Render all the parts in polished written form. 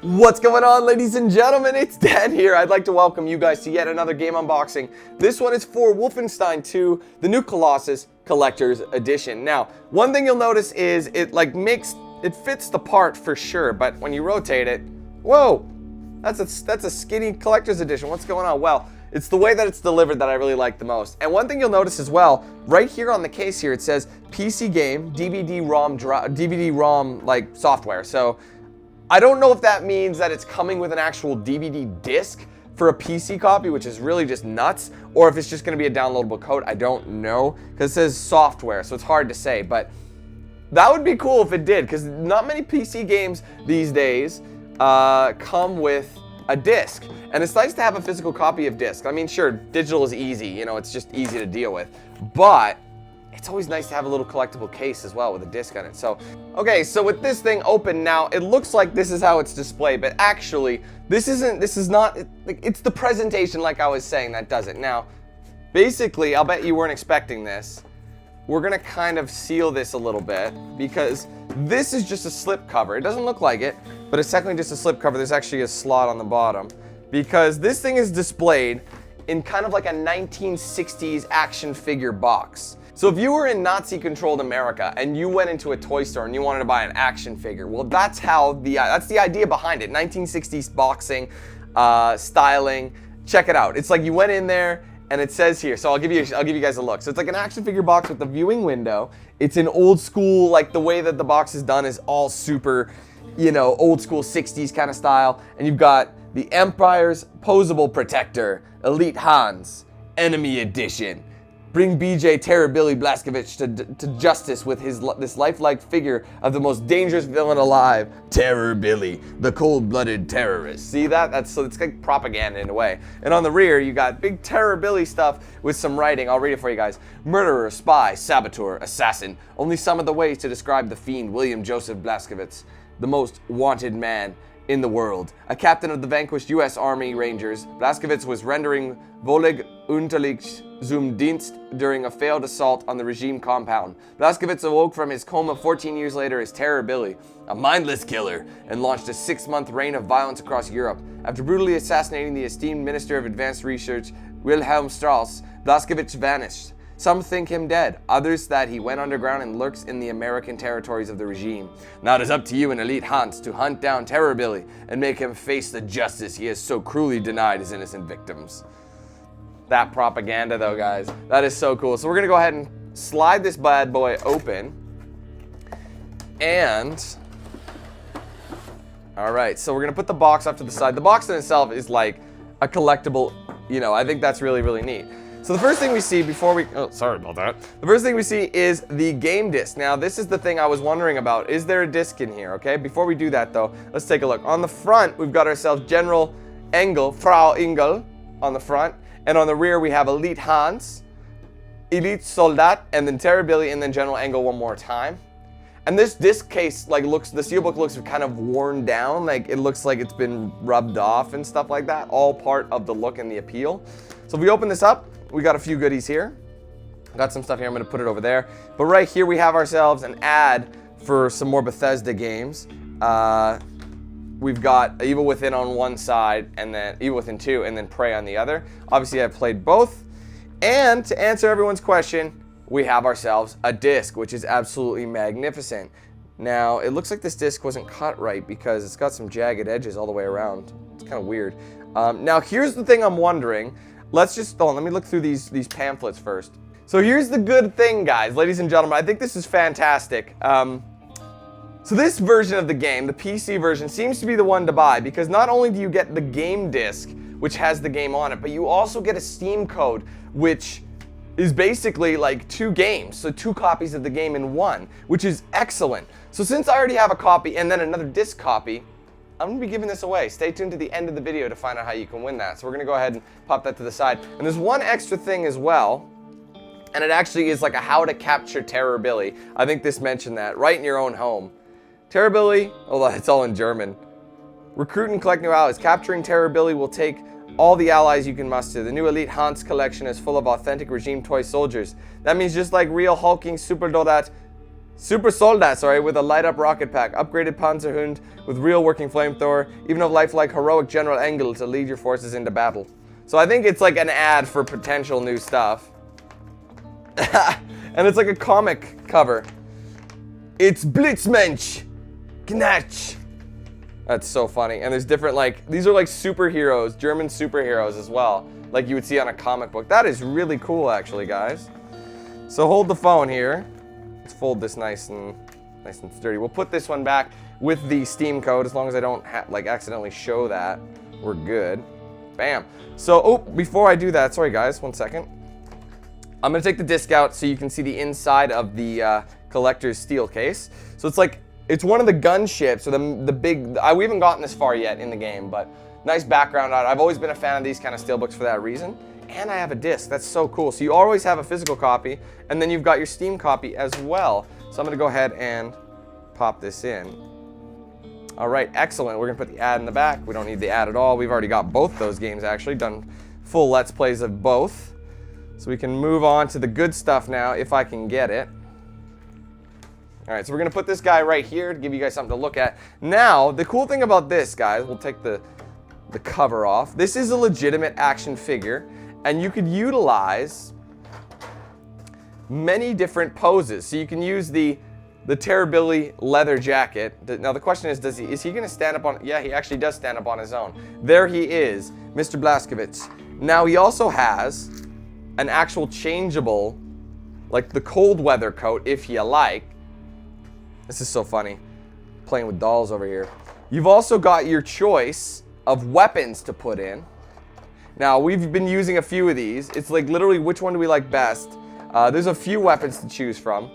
What's going on, ladies and gentlemen? It's Dan here. I'd like to welcome you guys to yet another game unboxing. This one is for Wolfenstein II, the new Colossus Collector's Edition. Now, one thing you'll notice is it fits the part for sure, but when you rotate it, whoa, that's a skinny Collector's Edition. What's going on? Well, it's the way that it's delivered that I really like the most. And one thing you'll notice as well, right here on the case here, it says PC game, DVD-ROM like software. So I don't know if that means that it's coming with an actual DVD disc for a PC copy, which is really just nuts, or if it's just going to be a downloadable code. I don't know, because it says software, so it's hard to say, but that would be cool if it did, because not many PC games these days come with a disc, and it's nice to have a physical copy of disc. I mean, sure, digital is easy, you know, it's just easy to deal with, but it's always nice to have a little collectible case as well with a disc on it. So, okay, so with this thing open now, it looks like this is how it's displayed, but actually, it's the presentation like I was saying that does it. Now, basically, I'll bet you weren't expecting this. We're gonna kind of seal this a little bit because this is just a slip cover. It doesn't look like it, but it's technically just a slip cover. There's actually a slot on the bottom because this thing is displayed in kind of like a 1960s action figure box. So if you were in Nazi-controlled America and you went into a toy store and you wanted to buy an action figure, well, that's the idea behind it. 1960s boxing, styling. Check it out. It's like you went in there and it says here. So I'll give you guys a look. So it's like an action figure box with the viewing window. It's an old school, like the way that the box is done is all super, you know, old school 60s kind of style. And you've got the Empire's Posable Protector, Elite Hans, Enemy Edition. Bring BJ Billy Blazkowicz to justice with this lifelike figure of the most dangerous villain alive, Terror Billy, the cold-blooded terrorist. See that? So it's like propaganda in a way. And on the rear, you got big Terror Billy stuff with some writing. I'll read it for you guys. Murderer, spy, saboteur, assassin. Only some of the ways to describe the fiend William Joseph Blazkowicz, the most wanted man in the world. A captain of the vanquished U.S. Army Rangers, Blazkowicz was rendering Volig Unterlich zum Dienst during a failed assault on the regime compound. Blazkowicz awoke from his coma 14 years later as Terror Billy, a mindless killer, and launched a 6-month reign of violence across Europe. After brutally assassinating the esteemed Minister of Advanced Research, Wilhelm Strasse, Blazkowicz vanished. Some think him dead, others that he went underground and lurks in the American territories of the regime. Now it is up to you and Elite Hans to hunt down Terror Billy and make him face the justice he has so cruelly denied his innocent victims. That propaganda though, guys, that is so cool. So we're gonna go ahead and slide this bad boy open. And, all right, so we're gonna put the box off to the side. The box in itself is like a collectible, you know, I think that's really, really neat. So the first thing we see before we, oh, sorry about that. The first thing we see is the game disc. Now, this is the thing I was wondering about. Is there a disc in here, okay? Before we do that, though, let's take a look. On the front, we've got ourselves General Frau Engel on the front. And on the rear, we have Elite Hans, Elite Soldat, and then Terror Billy, and then General Engel one more time. And this disc case, like, the steelbook looks kind of worn down. Like, it looks like it's been rubbed off and stuff like that. All part of the look and the appeal. So if we open this up, we got a few goodies here. Got some stuff here. I'm going to put it over there. But right here we have ourselves an ad for some more Bethesda games. We've got Evil Within on one side, and then Evil Within 2, and then Prey on the other. Obviously, I've played both. And to answer everyone's question, we have ourselves a disc, which is absolutely magnificent. Now, it looks like this disc wasn't cut right because it's got some jagged edges all the way around. It's kind of weird. Now, here's the thing I'm wondering. Let's just, let me look through these pamphlets first. So here's the good thing, guys, ladies and gentlemen. I think this is fantastic. So this version of the game, the PC version, seems to be the one to buy because not only do you get the game disc, which has the game on it, but you also get a Steam code, which is basically like 2 games. So 2 copies of the game in one, which is excellent. So since I already have a copy and then another disc copy, I'm going to be giving this away. Stay tuned to the end of the video to find out how you can win that. So we're going to go ahead and pop that to the side. And there's one extra thing as well, and it actually is like a how to capture Terror Billy. I think this mentioned that, right in your own home. Terror Billy, oh, it's all in German. Recruit and collect new allies. Capturing Terror Billy will take all the allies you can muster. The new Elite Hans collection is full of authentic regime toy soldiers. That means just like real hulking super Soldat Super Soldat, sorry, with a light-up rocket pack, upgraded Panzerhund with real working flamethrower, even of lifelike heroic General Engel to lead your forces into battle. So I think it's like an ad for potential new stuff. And it's like a comic cover. It's Blitzmensch! Gnatch! That's so funny. And there's different, like, these are like superheroes, German superheroes as well, like you would see on a comic book. That is really cool, actually, guys. So hold the phone here. Let's fold this nice and sturdy. We'll put this one back with the Steam code, as long as I don't like accidentally show that. We're good. Bam. So, oh, before I do that, sorry guys, 1 second. I'm gonna take the disc out so you can see the inside of the collector's steel case. So it's like, it's one of the gunships, or the big, we haven't gotten this far yet in the game, but nice background on it. I've always been a fan of these kind of steelbooks for that reason. And I have a disc, that's so cool. So you always have a physical copy, and then you've got your Steam copy as well. So I'm gonna go ahead and pop this in. All right, excellent. We're gonna put the ad in the back. We don't need the ad at all. We've already got both those games actually, done full Let's Plays of both. So we can move on to the good stuff now, if I can get it. All right, so we're gonna put this guy right here to give you guys something to look at. Now, the cool thing about this, guys, we'll take the cover off. This is a legitimate action figure, and you could utilize many different poses. So you can use the Terribility leather jacket. Now the question is he going to stand up on, yeah, he actually does stand up on his own. There he is, Mr. Blazkowicz. Now he also has an actual changeable, like the cold weather coat, if you like. This is so funny, playing with dolls over here. You've also got your choice of weapons to put in. Now, we've been using a few of these. It's like literally which one do we like best. There's a few weapons to choose from.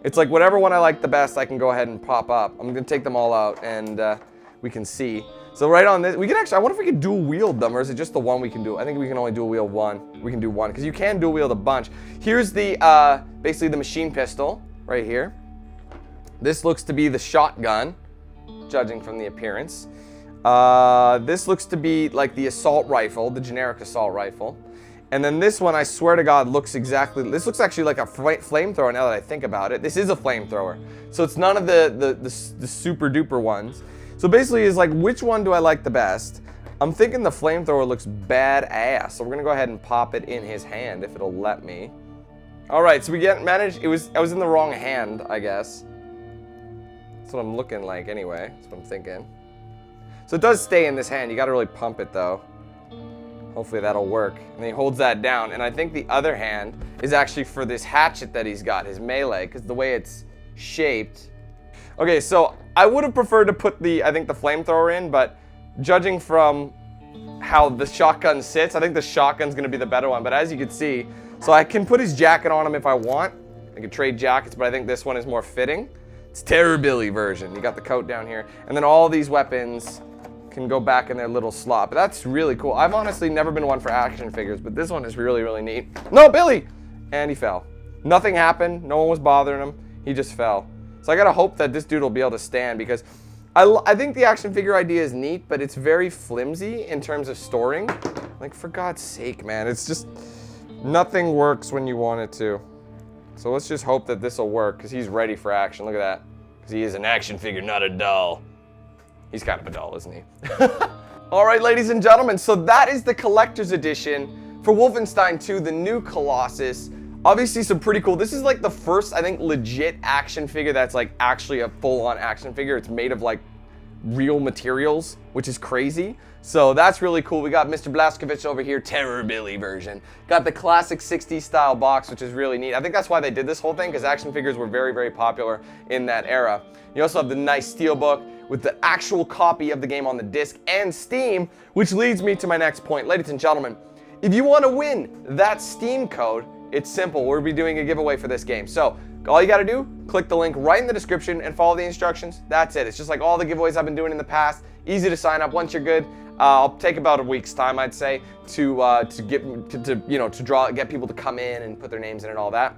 It's like whatever one I like the best, I can go ahead and pop up. I'm gonna take them all out and we can see. So right on this, we can actually, I wonder if we could dual wield them, or is it just the one we can do? I think we can only dual wield one. We can do one, because you can dual wield a bunch. Here's the, basically the machine pistol right here. This looks to be the shotgun, judging from the appearance. This looks to be like the assault rifle, the generic assault rifle. And then this one, I swear to God, looks exactly, this looks actually like a flamethrower now that I think about it. This is a flamethrower. So it's none of the super duper ones. So basically it's like, which one do I like the best? I'm thinking the flamethrower looks badass. So we're gonna go ahead and pop it in his hand if it'll let me. All right, so we managed, I was in the wrong hand, I guess. That's what I'm looking like anyway, that's what I'm thinking. So it does stay in this hand. You got to really pump it though. Hopefully that'll work. And he holds that down. And I think the other hand is actually for this hatchet that he's got, his melee, because the way it's shaped. Okay, so I would have preferred to put I think the flamethrower in, but judging from how the shotgun sits, I think the shotgun's going to be the better one. But as you can see, so I can put his jacket on him if I want. I can trade jackets, but I think this one is more fitting. It's Terribility version. You got the coat down here. And then all these weapons can go back in their little slot. But that's really cool. I've honestly never been one for action figures, but this one is really, really neat. No, Billy! And he fell. Nothing happened. No one was bothering him. He just fell. So I gotta hope that this dude will be able to stand, because I think the action figure idea is neat, but it's very flimsy in terms of storing. Like, for God's sake, man. It's just, nothing works when you want it to. So let's just hope that this will work, because he's ready for action. Look at that. Because he is an action figure, not a doll. He's kind of a doll, isn't he? All right, ladies and gentlemen, so that is the collector's edition for Wolfenstein II, the new Colossus. Obviously some pretty cool, this is like the first, I think, legit action figure that's like actually a full-on action figure. It's made of like real materials, which is crazy. So that's really cool. We got Mr. Blazkowicz over here, Terribility version. Got the classic 60s style box, which is really neat. I think that's why they did this whole thing, because action figures were very, very popular in that era. You also have the nice steelbook with the actual copy of the game on the disc and Steam, which leads me to my next point. Ladies and gentlemen, if you want to win that Steam code, it's simple. We'll be doing a giveaway for this game. So all you got to do, click the link right in the description and follow the instructions. That's it. It's just like all the giveaways I've been doing in the past. Easy to sign up. Once you're good, I'll take about a week's time, I'd say, to get people to come in and put their names in and all that.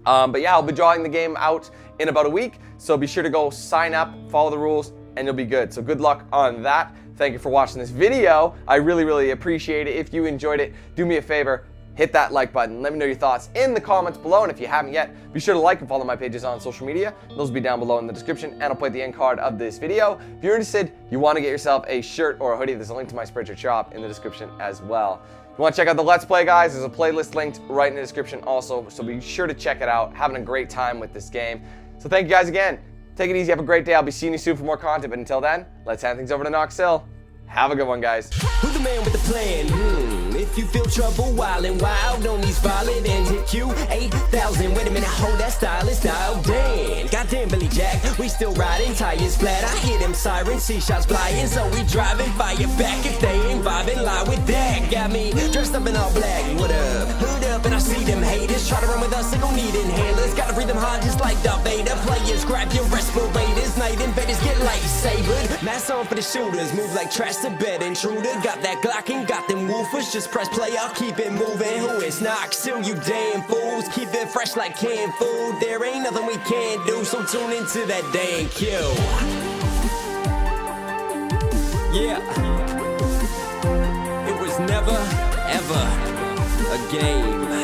But yeah, I'll be drawing the game out in about a week. So be sure to go sign up, follow the rules, and you'll be good. So good luck on that. Thank you for watching this video. I really, really appreciate it. If you enjoyed it, do me a favor, hit that like button. Let me know your thoughts in the comments below, and if you haven't yet, be sure to like and follow my pages on social media. Those will be down below in the description, and I'll put the end card of this video. If you're interested, you want to get yourself a shirt or a hoodie, there's a link to my Spreadshirt shop in the description as well. If you want to check out the Let's Play, guys, there's a playlist linked right in the description also, so be sure to check it out. Having a great time with this game. So thank you guys again. Take it easy, have a great day. I'll be seeing you soon for more content, but until then, let's hand things over to Knox Hill. Have a good one, guys. Who's the man with the plan? If you feel trouble, wild and wild on these violent ends, hit you 8,000. Wait a minute, hold that style, it's dialed in. Goddamn Billy Jack, we still riding, tires flat. I hear them sirens, see shots flying, so we driving, fire back if they ain't vibing. Lie with that, got me dressed up in all black. What up? Hood up, and I see them haters try to run with us, they gon' need inhalers. Gotta breathe them hard just like Darth Vader. Players, grab your respirators, night invaders get lightsabered. Mask on for the shooters, move like trash to bed intruder. Got that Glock and got them woofers, just press play, I'll keep it moving. Who is Knox Hill, you damn fools? Keep it fresh like canned food. There ain't nothing we can't do, so tune into that DanQ. Yeah. It was never, ever a game.